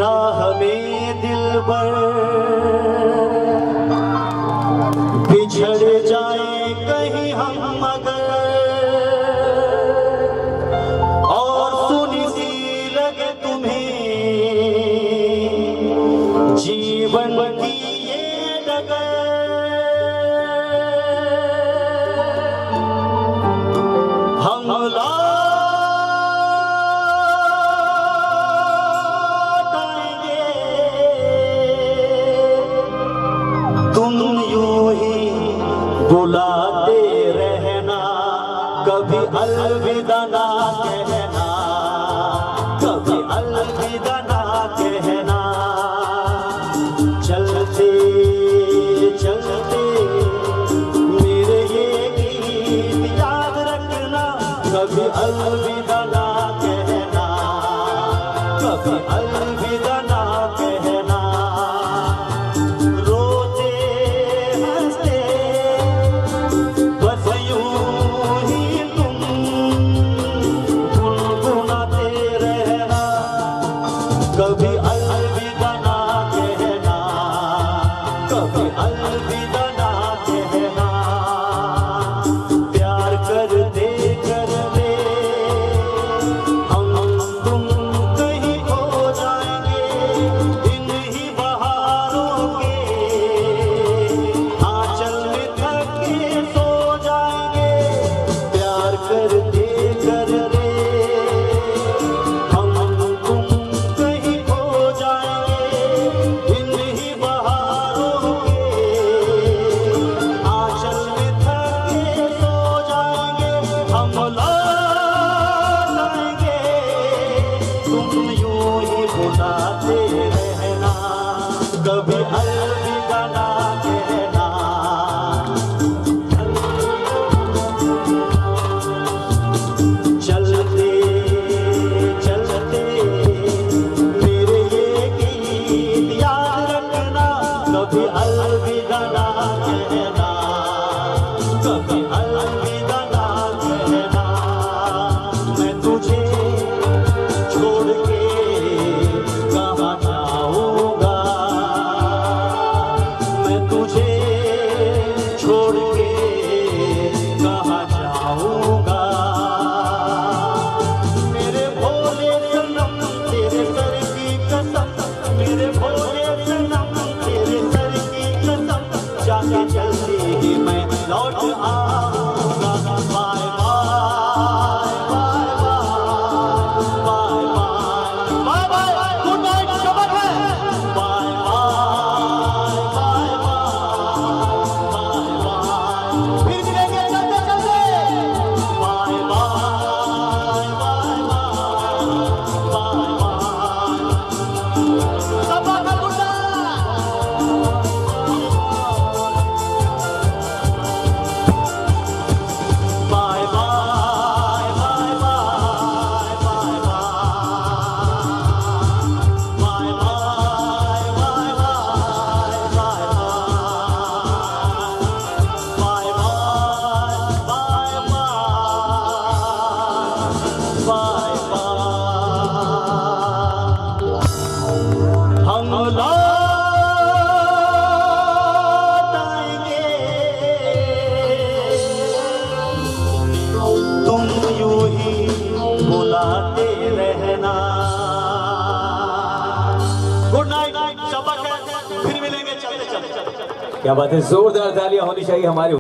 राह में दिलबर बिछड़ जाए कहीं हम मगर, और सुनी सी लगे तुम्हें जीवन की ये डगर, हम तुम यूं ही बुलाते रहना, कभी अलविदा ना कहना, कभी अलविदा ना कहना। चलते चलते मेरे ये गीत याद रखना, कभी अलविदा ना कहना, कभी अलविदा ना कहना। कभी अलविदा ना कहना, कभी अलविदा ना कहना। प्यार करते करते हम तुम कहीं खो जाएंगे, इन ही बहारों के आंचल में थक के सो जाएंगे। प्यार करते करते बुलाते रहना, कभी अलविदा ना कहना। चलते चलते मेरे ये गीत याद रखना, कभी अलविदा ना कहना, कभी अलविदा ना कहना। मैं तुझे छोड़ के कहाँ जाऊँगा, मैं तुझे छोड़ के कहाँ जाऊँगा। मेरे भोले सनम तेरे सर की कसम, मेरे भोले सनम तेरे सर की कसम, जाके जल्दी ही मैं लौट आऊँगा। बाय हम लौट आएंगे, तुम यूं ही बुलाते रहना। गुड नाइट, सबक है, फिर मिलेंगे। चलते चलते। क्या बात है, जोरदार तालियां होनी चाहिए हमारे